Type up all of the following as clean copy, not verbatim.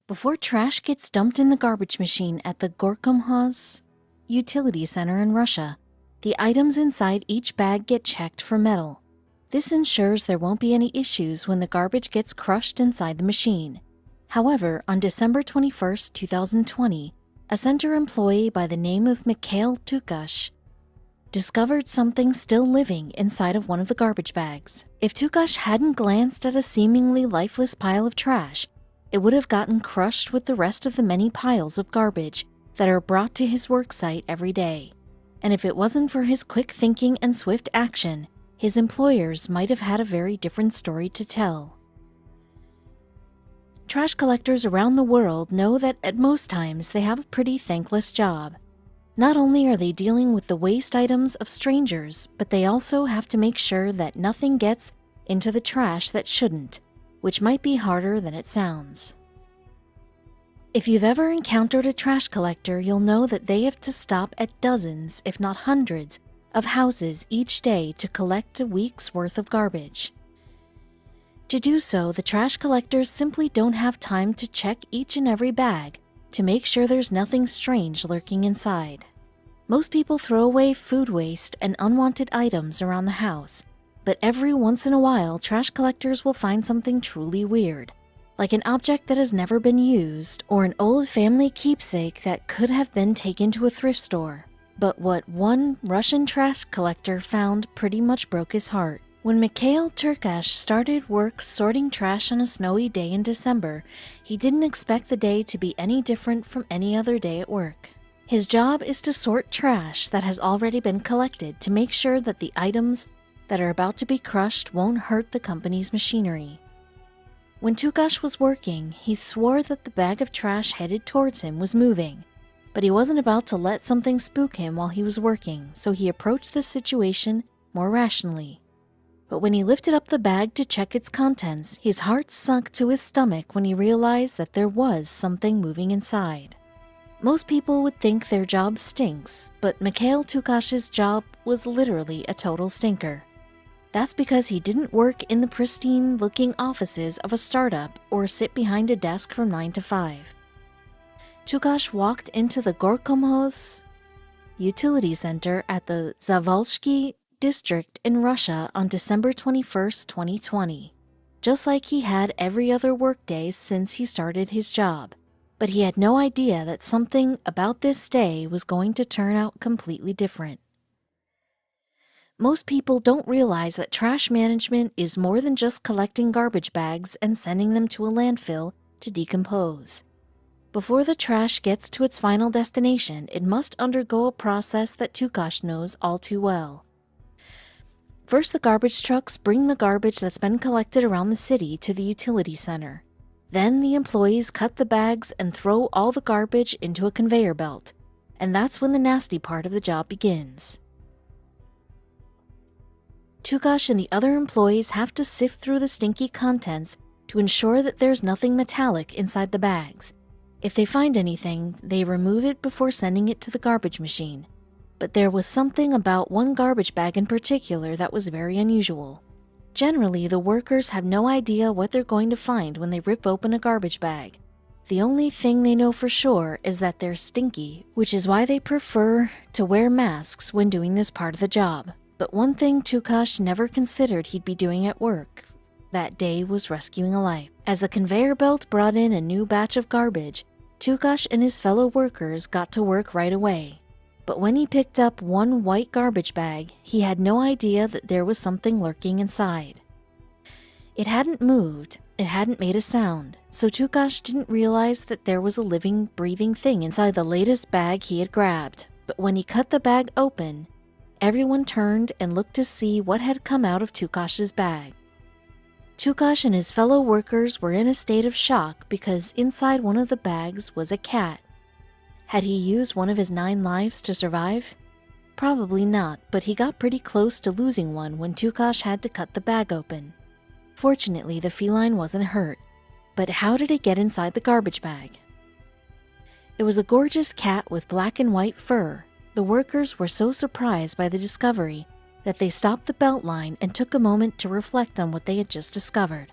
Before trash gets dumped in the garbage machine at the Gorkomhoz Utility Center in Russia, the items inside each bag get checked for metal. This ensures there won't be any issues when the garbage gets crushed inside the machine. However, on December 21, 2020, a center employee by the name of Mikhail Tukash discovered something still living inside of one of the garbage bags. If Tukash hadn't glanced at a seemingly lifeless pile of trash, it would have gotten crushed with the rest of the many piles of garbage that are brought to his worksite every day. And if it wasn't for his quick thinking and swift action, his employers might have had a very different story to tell. Trash collectors around the world know that at most times they have a pretty thankless job. Not only are they dealing with the waste items of strangers, but they also have to make sure that nothing gets into the trash that shouldn't, which might be harder than it sounds. If you've ever encountered a trash collector, you'll know that they have to stop at dozens, if not hundreds, of houses each day to collect a week's worth of garbage. To do so, the trash collectors simply don't have time to check each and every bag to make sure there's nothing strange lurking inside. Most people throw away food waste and unwanted items around the house, but every once in a while, trash collectors will find something truly weird, like an object that has never been used or an old family keepsake that could have been taken to a thrift store. But what one Russian trash collector found pretty much broke his heart. When Mikhail Tukash started work sorting trash on a snowy day in December, he didn't expect the day to be any different from any other day at work. His job is to sort trash that has already been collected to make sure that the items that are about to be crushed won't hurt the company's machinery. When Tukash was working, he swore that the bag of trash headed towards him was moving, but he wasn't about to let something spook him while he was working, so he approached the situation more rationally. But when he lifted up the bag to check its contents, his heart sunk to his stomach when he realized that there was something moving inside. Most people would think their job stinks, but Mikhail Tukash's job was literally a total stinker. That's because he didn't work in the pristine-looking offices of a startup or sit behind a desk from 9 to 5. Tukash walked into the Gorkomhoz Utility Center at the Zavalsky district in Russia on December 21, 2020, just like he had every other workday since he started his job. But he had no idea that something about this day was going to turn out completely different. Most people don't realize that trash management is more than just collecting garbage bags and sending them to a landfill to decompose. Before the trash gets to its final destination, it must undergo a process that Tukash knows all too well. First, the garbage trucks bring the garbage that's been collected around the city to the utility center. Then the employees cut the bags and throw all the garbage into a conveyor belt, and that's when the nasty part of the job begins. Tukash and the other employees have to sift through the stinky contents to ensure that there's nothing metallic inside the bags. If they find anything, they remove it before sending it to the garbage machine. But there was something about one garbage bag in particular that was very unusual. Generally, the workers have no idea what they're going to find when they rip open a garbage bag. The only thing they know for sure is that they're stinky, which is why they prefer to wear masks when doing this part of the job. But one thing Tukash never considered he'd be doing at work that day was rescuing a life. As the conveyor belt brought in a new batch of garbage, Tukash and his fellow workers got to work right away. But when he picked up one white garbage bag, he had no idea that there was something lurking inside. It hadn't moved, it hadn't made a sound, so Tukash didn't realize that there was a living, breathing thing inside the latest bag he had grabbed. But when he cut the bag open, everyone turned and looked to see what had come out of Tukash's bag. Tukash and his fellow workers were in a state of shock because inside one of the bags was a cat. Had he used one of his 9 lives to survive? Probably not, but he got pretty close to losing one when Tukash had to cut the bag open. Fortunately, the feline wasn't hurt. But how did it get inside the garbage bag? It was a gorgeous cat with black and white fur. The workers were so surprised by the discovery that they stopped the belt line and took a moment to reflect on what they had just discovered.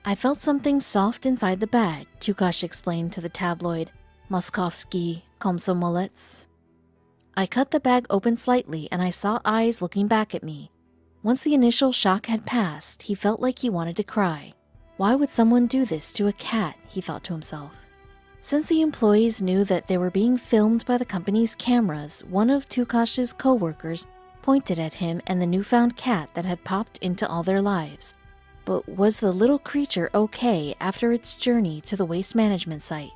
"I felt something soft inside the bag," Tukash explained to the tabloid Moskovsky Komsomolets. "I cut the bag open slightly and I saw eyes looking back at me. Once the initial shock had passed, he felt like he wanted to cry. Why would someone do this to a cat?" he thought to himself. Since the employees knew that they were being filmed by the company's cameras, one of Tukash's co-workers pointed at him and the newfound cat that had popped into all their lives. But was the little creature okay after its journey to the waste management site?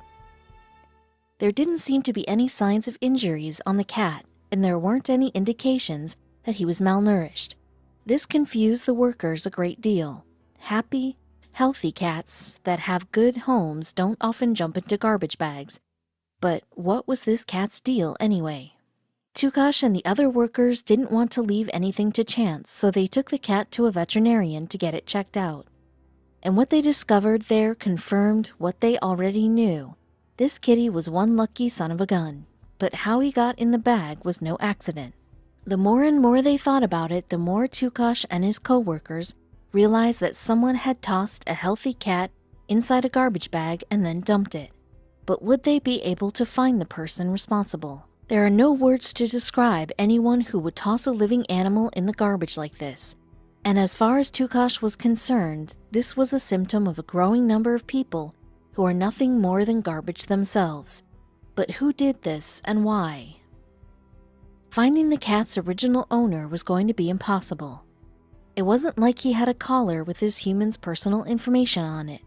There didn't seem to be any signs of injuries on the cat, and there weren't any indications that he was malnourished. This confused the workers a great deal. Happy, healthy cats that have good homes don't often jump into garbage bags. But what was this cat's deal anyway? Tukash and the other workers didn't want to leave anything to chance, so they took the cat to a veterinarian to get it checked out. And what they discovered there confirmed what they already knew. This kitty was one lucky son of a gun, but how he got in the bag was no accident. The more and more they thought about it, the more Tukash and his co-workers realized that someone had tossed a healthy cat inside a garbage bag and then dumped it. But would they be able to find the person responsible? There are no words to describe anyone who would toss a living animal in the garbage like this. And as far as Tukash was concerned, this was a symptom of a growing number of people who are nothing more than garbage themselves. But who did this and why? Finding the cat's original owner was going to be impossible. It wasn't like he had a collar with his human's personal information on it.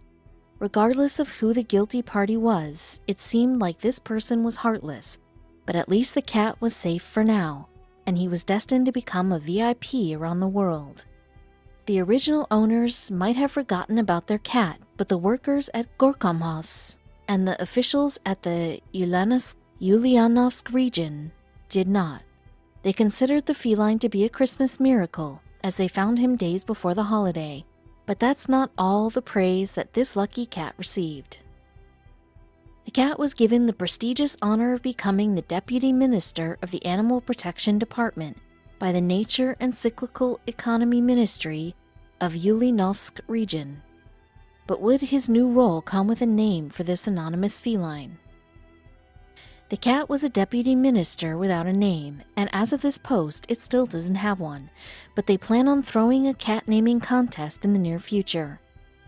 Regardless of who the guilty party was, it seemed like this person was heartless, but at least the cat was safe for now, and he was destined to become a VIP around the world. The original owners might have forgotten about their cat, but the workers at Gorkomhoz and the officials at the Ulyanovsk region did not. They considered the feline to be a Christmas miracle, as they found him days before the holiday, but that's not all the praise that this lucky cat received. The cat was given the prestigious honor of becoming the Deputy Minister of the Animal Protection Department by the Nature and Cyclical Economy Ministry of Ulyanovsk region. But would his new role come with a name for this anonymous feline? The cat was a deputy minister without a name, and as of this post, it still doesn't have one, but they plan on throwing a cat naming contest in the near future.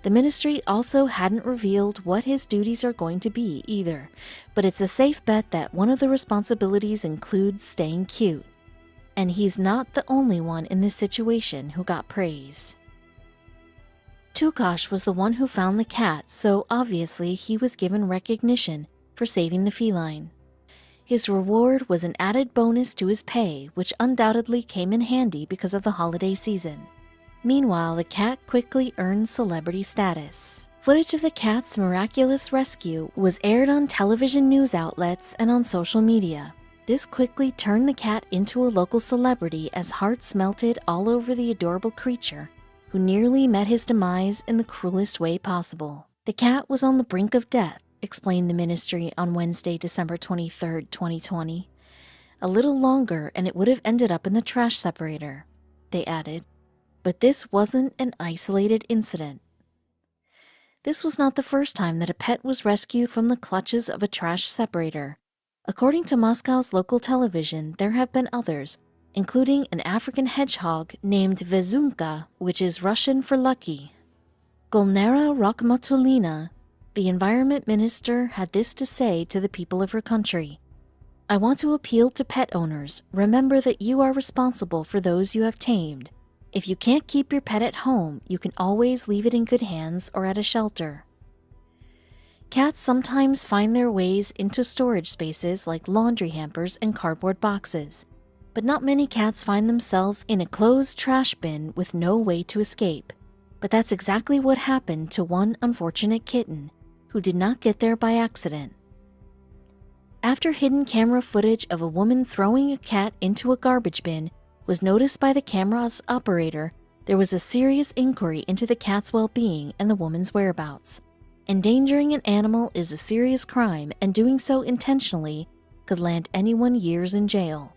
The ministry also hadn't revealed what his duties are going to be either, but it's a safe bet that one of the responsibilities includes staying cute. And he's not the only one in this situation who got praise. Tukash was the one who found the cat, so obviously he was given recognition for saving the feline. His reward was an added bonus to his pay, which undoubtedly came in handy because of the holiday season. Meanwhile, the cat quickly earned celebrity status. Footage of the cat's miraculous rescue was aired on television news outlets and on social media. This quickly turned the cat into a local celebrity as hearts melted all over the adorable creature, who nearly met his demise in the cruelest way possible. The cat was on the brink of death, explained the ministry on Wednesday, December 23, 2020. A little longer and it would have ended up in the trash separator, they added. But this wasn't an isolated incident. This was not the first time that a pet was rescued from the clutches of a trash separator. According to Moscow's local television, there have been others, including an African hedgehog named Vezunka, which is Russian for lucky. Gulnara Rakhmatulina, the environment minister, had this to say to the people of her country. "I want to appeal to pet owners. Remember that you are responsible for those you have tamed. If you can't keep your pet at home, you can always leave it in good hands or at a shelter." Cats sometimes find their ways into storage spaces like laundry hampers and cardboard boxes, but not many cats find themselves in a closed trash bin with no way to escape. But that's exactly what happened to one unfortunate kitten, who did not get there by accident. After hidden camera footage of a woman throwing a cat into a garbage bin was noticed by the camera's operator, there was a serious inquiry into the cat's well-being and the woman's whereabouts. Endangering an animal is a serious crime, and doing so intentionally could land anyone years in jail.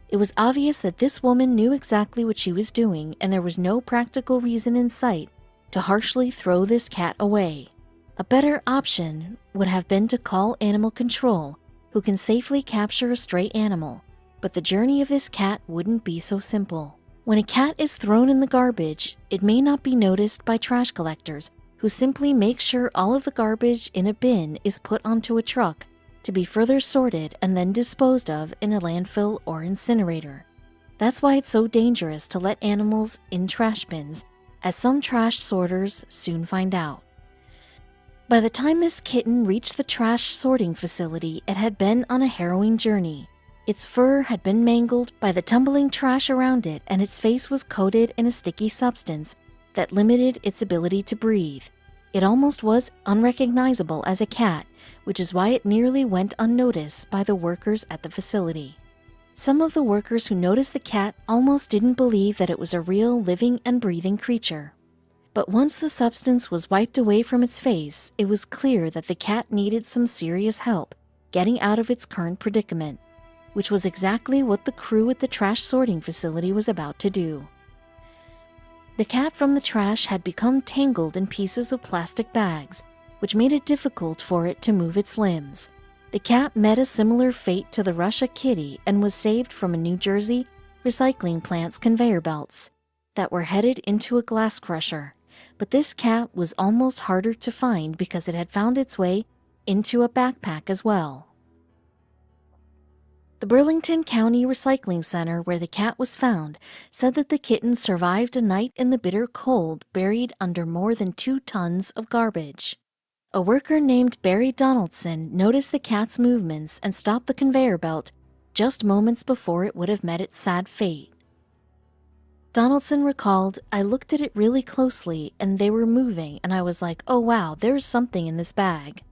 It was obvious that this woman knew exactly what she was doing, and there was no practical reason in sight to harshly throw this cat away. A better option would have been to call animal control, who can safely capture a stray animal, but the journey of this cat wouldn't be so simple. When a cat is thrown in the garbage, it may not be noticed by trash collectors, who simply make sure all of the garbage in a bin is put onto a truck to be further sorted and then disposed of in a landfill or incinerator. That's why it's so dangerous to let animals in trash bins, as some trash sorters soon find out. By the time this kitten reached the trash sorting facility, it had been on a harrowing journey. Its fur had been mangled by the tumbling trash around it, and its face was coated in a sticky substance that limited its ability to breathe. It almost was unrecognizable as a cat, which is why it nearly went unnoticed by the workers at the facility. Some of the workers who noticed the cat almost didn't believe that it was a real living and breathing creature. But once the substance was wiped away from its face, it was clear that the cat needed some serious help getting out of its current predicament, which was exactly what the crew at the trash sorting facility was about to do. The cat from the trash had become tangled in pieces of plastic bags, which made it difficult for it to move its limbs. The cat met a similar fate to the Russia kitty and was saved from a New Jersey recycling plant's conveyor belts that were headed into a glass crusher. But this cat was almost harder to find because it had found its way into a backpack as well. The Burlington County Recycling Center, where the cat was found, said that the kitten survived a night in the bitter cold buried under more than 2 tons of garbage. A worker named Barry Donaldson noticed the cat's movements and stopped the conveyor belt just moments before it would have met its sad fate. Donaldson recalled, "I looked at it really closely and they were moving, and I was like, oh wow, there's something in this bag."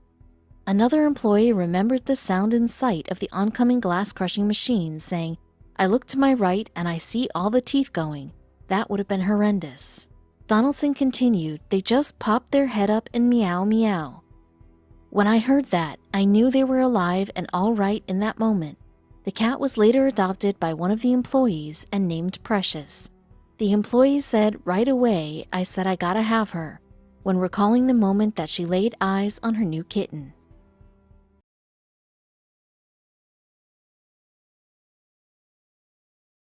Another employee remembered the sound and sight of the oncoming glass crushing machine, saying, "I look to my right and I see all the teeth going. That would have been horrendous." Donaldson continued, "They just popped their head up and meow meow. When I heard that, I knew they were alive and all right in that moment." The cat was later adopted by one of the employees and named Precious. The employee said, "Right away, I said I gotta have her," when recalling the moment that she laid eyes on her new kitten.